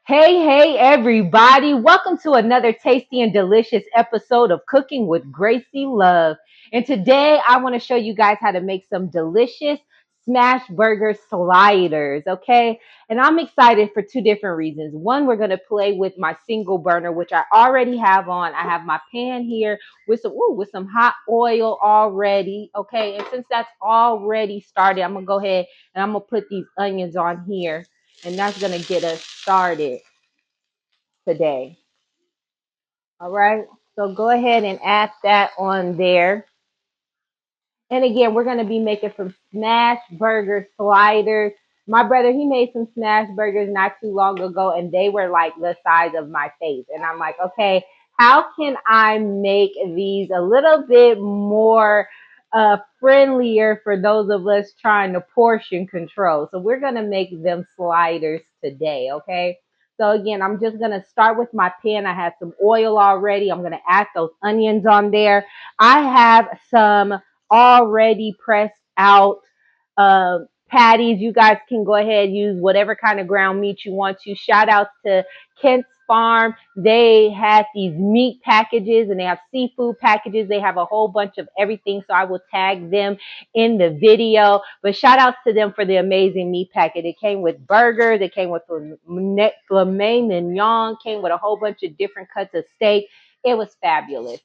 Hey, everybody. Welcome to another tasty and delicious episode of Cooking with Gracie Love. And today I want to show you guys how to make some delicious smash burger sliders, okay? And I'm excited for two different reasons. One, we're going to play with my single burner, which I already have on. I have my pan here with some hot oil already, okay? And since that's already started, I'm going to go ahead and I'm going to put these onions on here, and that's going to get us started today. All right. So go ahead and add that on there. And again, we're going to be making some smash burger sliders. My brother, he made some smash burgers not too long ago, and they were like the size of my face. And I'm like, okay, how can I make these a little bit more friendlier for those of us trying to portion control? So we're going to make them sliders today, okay? So again, I'm just going to start with my pan. I have some oil already. I'm going to add those onions on there. I have some already pressed out patties. You guys can go ahead and use whatever kind of ground meat you want to. Shout out to Kent's Farm. They have these meat packages and they have seafood packages. They have a whole bunch of everything. So I will tag them in the video. But shout outs to them for the amazing meat packet. It came with burgers. It came with filet mignon. Came with a whole bunch of different cuts of steak. It was fabulous.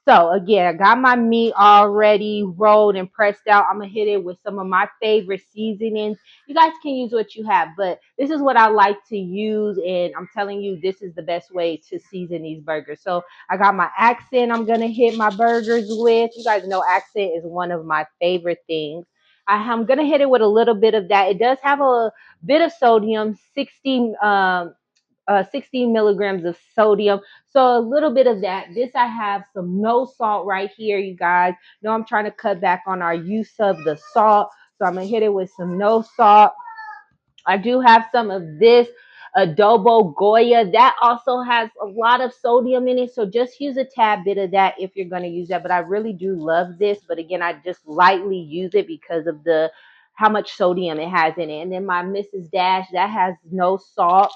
So again, I got my meat already rolled and pressed out. I'm gonna hit it with some of my favorite seasonings. You guys can use what you have, but this is what I like to use, and I'm telling you, this is the best way to season these burgers. So I got my accent. I'm gonna hit my burgers with. You guys know accent is one of my favorite things. I'm gonna hit it with a little bit of that. It does have a bit of sodium, 16 milligrams of sodium. So a little bit of that. This I have some no salt right here, you guys. Know I'm trying to cut back on our use of the salt. So I'm going to hit it with some no salt. I do have some of this adobo Goya. That also has a lot of sodium in it. So just use a tad bit of that if you're going to use that. But I really do love this. But again, I just lightly use it because of the how much sodium it has in it. And then my Mrs. Dash, that has no salt.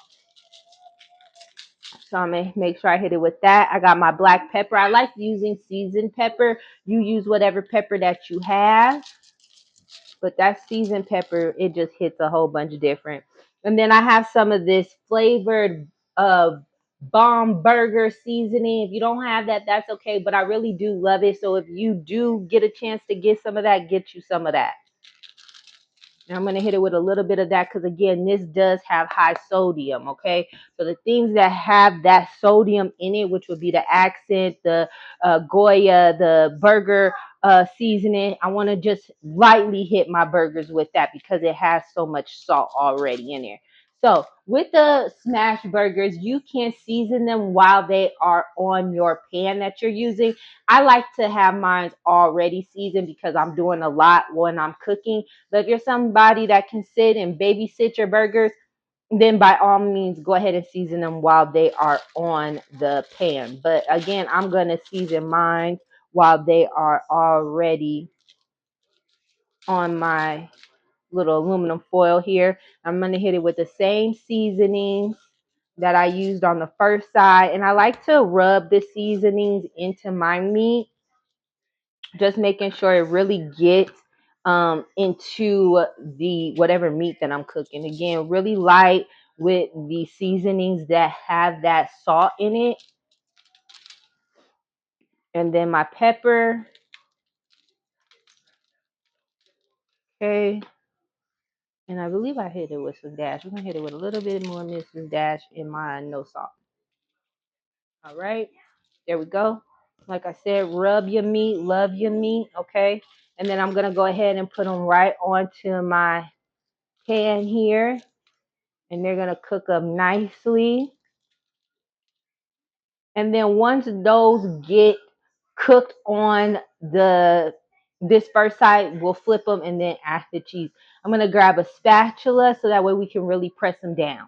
So I'm gonna make sure I hit it with that. I got my black pepper. I like using seasoned pepper. You use whatever pepper that you have, but that seasoned pepper, it just hits a whole bunch different. And then I have some of this flavored bomb burger seasoning. If you don't have that, that's okay. But I really do love it. So if you do get a chance to get some of that, get you some of that. And I'm going to hit it with a little bit of that because, again, this does have high sodium, okay? So the things that have that sodium in it, which would be the accent, the Goya, the burger seasoning, I want to just lightly hit my burgers with that because it has so much salt already in there. So with the smash burgers, you can season them while they are on your pan that you're using. I like to have mine already seasoned because I'm doing a lot when I'm cooking. But if you're somebody that can sit and babysit your burgers, then by all means, go ahead and season them while they are on the pan. But again, I'm going to season mine while they are already on my little aluminum foil here. I'm going to hit it with the same seasonings that I used on the first side. And I like to rub the seasonings into my meat, just making sure it really gets into the whatever meat that I'm cooking. Again, really light with the seasonings that have that salt in it. And then my pepper. Okay. And I believe I hit it with some dash. We're going to hit it with a little bit more Mrs. Dash in my no salt. All right. There we go. Like I said, rub your meat, love your meat. Okay. And then I'm going to go ahead and put them right onto my pan here. And they're going to cook up nicely. And then once those get cooked on this first side, we'll flip them and then add the cheese. I'm going to grab a spatula so that way we can really press them down.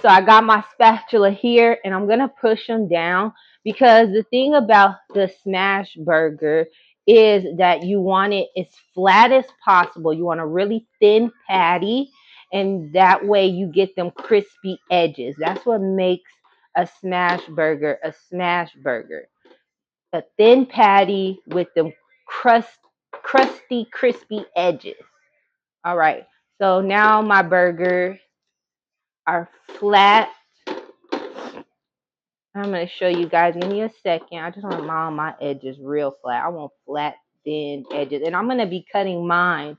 So I got my spatula here and I'm going to push them down because the thing about the smash burger is that you want it as flat as possible. You want a really thin patty. and that way you get them crispy edges. That's what makes a smash burger a smash burger. A thin patty with them crusty, crispy edges. All right. So now my burgers are flat. I'm going to show you guys. Give me a second. I just want my edges real flat. I want flat, thin edges. And I'm going to be cutting mine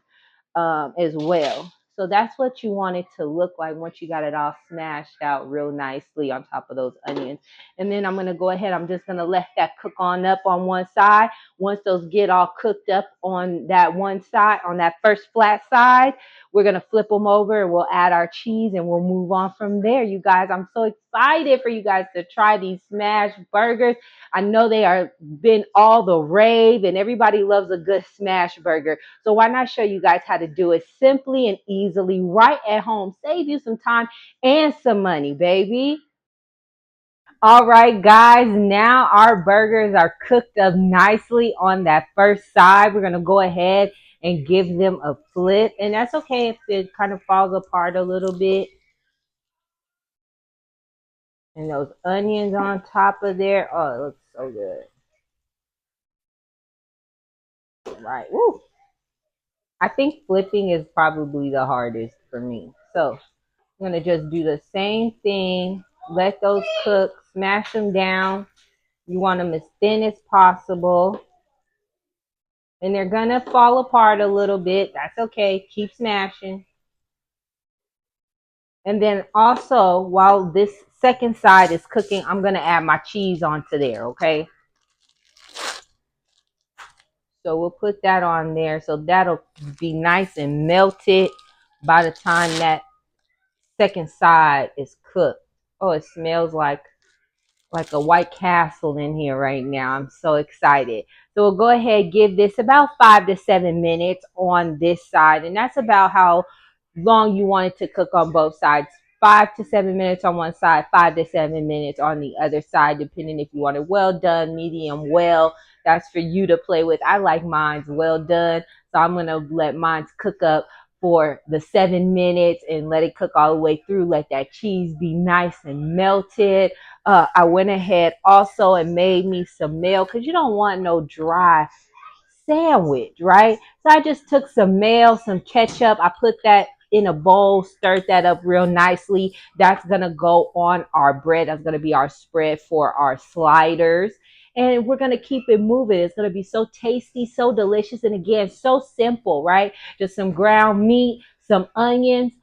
as well. So that's what you want it to look like once you got it all smashed out real nicely on top of those onions. And then I'm going to go ahead. I'm just going to let that cook on up on one side. Once those get all cooked up on that one side, on that first flat side, we're going to flip them over and we'll add our cheese and we'll move on from there. You guys, I'm so excited for you guys to try these smash burgers. I know they are been all the rave and everybody loves a good smash burger. So why not show you guys how to do it simply and easily right at home? Save you some time and some money, baby. All right, guys, now our burgers are cooked up nicely on that first side. We're going to go ahead and give them a flip. And that's okay if it kind of falls apart a little bit. And those onions on top of there. Oh, it looks so good. Right. Woo. I think flipping is probably the hardest for me. So I'm going to just do the same thing. Let those cook. Smash them down. You want them as thin as possible. And they're going to fall apart a little bit. That's okay. Keep smashing. And then also, while this second side is cooking, I'm going to add my cheese onto there, okay? So we'll put that on there. So that'll be nice and melted by the time that second side is cooked. Oh, it smells like a White Castle in here right now. I'm so excited. So we'll go ahead and give this about 5 to 7 minutes on this side. And that's about how long you want it to cook on both sides. 5 to 7 minutes on one side, 5 to 7 minutes on the other side, depending if you want it well done, medium well. That's for you to play with. I like mine's well done. So I'm going to let mine's cook up for the 7 minutes and let it cook all the way through. Let that cheese be nice and melted. I went ahead also and made me some mayo because you don't want no dry sandwich, right? So I just took some mayo, some ketchup. I put that in a bowl, stirred that up real nicely. That's going to go on our bread. That's going to be our spread for our sliders. And we're going to keep it moving. It's going to be so tasty, so delicious. And again, so simple, right? Just some ground meat, some onions,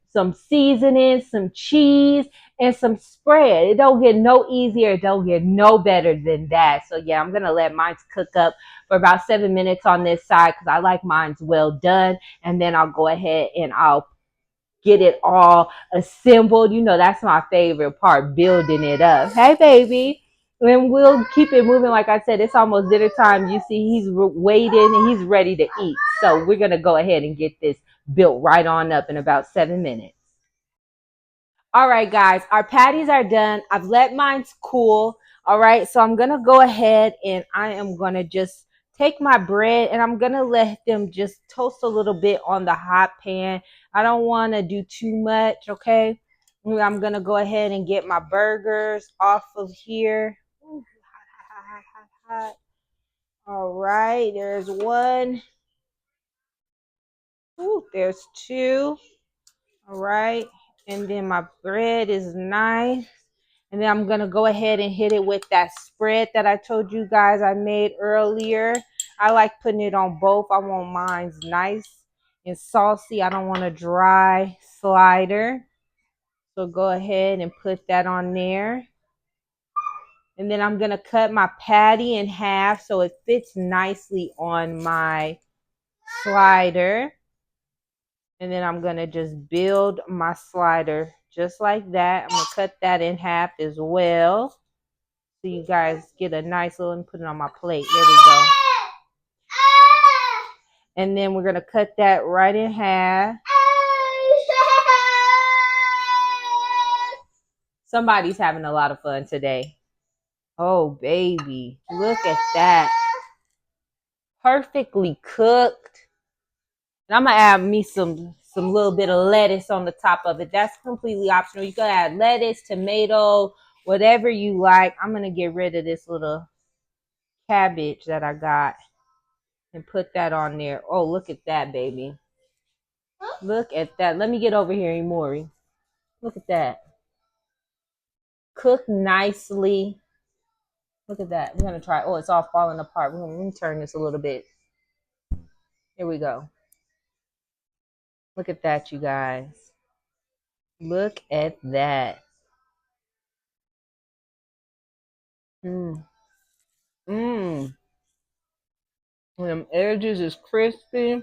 some seasoning, some cheese, and some spread. It don't get no easier. It don't get no better than that. So yeah, I'm going to let mine cook up for about 7 minutes on this side because I like mine's well done. And then I'll go ahead and I'll get it all assembled. You know, that's my favorite part, building it up. Hey, baby. And we'll keep it moving. Like I said, it's almost dinner time. You see, he's waiting and he's ready to eat. So we're going to go ahead and get this built right on up in about 7 minutes. All right, guys, our patties are done. I've let mine cool. All right, so I'm going to go ahead and I am going to just take my bread and I'm going to let them just toast a little bit on the hot pan. I don't want to do too much, okay? I'm going to go ahead and get my burgers off of here. Ooh, hot. All right, there's one. Ooh, there's two. All right, and then my bread is nice. And then I'm going to go ahead and hit it with that spread that I told you guys I made earlier. I like putting it on both. I want mine's nice and saucy. I don't want a dry slider. So go ahead and put that on there. And then I'm going to cut my patty in half so it fits nicely on my slider. And then I'm going to just build my slider just like that. I'm going to cut that in half as well. So you guys get a nice little, and put it on my plate. There we go. And then we're going to cut that right in half. Somebody's having a lot of fun today. Oh, baby. Look at that. Perfectly cooked. And I'm going to add me some some little bit of lettuce on the top of it. That's completely optional. You can add lettuce, tomato, whatever you like. I'm going to get rid of this little cabbage that I got and put that on there. Oh, look at that, baby. Look at that. Let me get over here, Imori. Look at that. Cook nicely. Look at that. We're going to try. Oh, it's all falling apart. Let me turn this a little bit. Here we go. Look at that, you guys. Look at that. Mmm. Mmm. Them edges is crispy.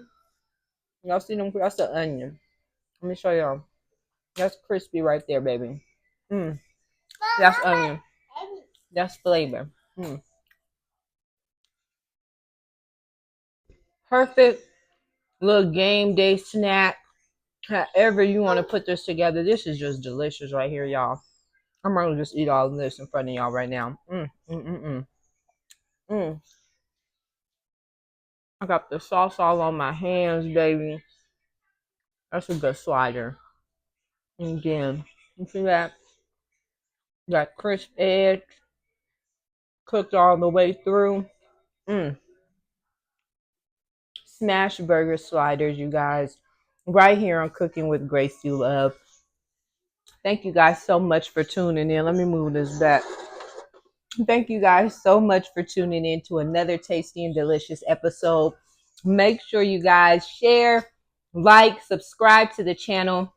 Y'all see them? That's the onion. Let me show y'all. That's crispy right there, baby. Mmm. That's onion. That's flavor. Mmm. Perfect little game day snack. However you want to put this together. This is just delicious right here, y'all. I'm gonna just eat all of this in front of y'all right now. Mm. I got the sauce all on my hands, baby. That's a good slider. And again, you see that? That crisp edge cooked all the way through. Mm. Smash burger sliders, you guys. Right here on Cooking with Gracie Love. Thank you guys so much for tuning in. Let me move this back. Thank you guys so much for tuning in to another tasty and delicious episode. Make sure you guys share, like, subscribe to the channel.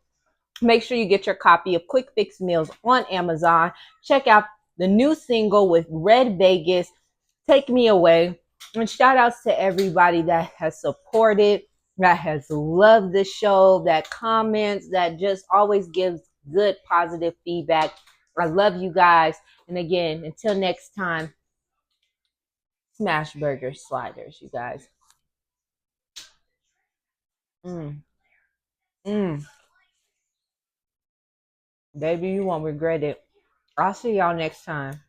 Make sure you get your copy of Quick Fix Meals on Amazon. Check out the new single with Red Vegas, Take Me Away. And shout outs to everybody that has supported, that has loved the show, that comments, that just always gives good, positive feedback. I love you guys. And again, until next time, smash burger sliders, you guys. Mm. Mm. Baby, you won't regret it. I'll see y'all next time.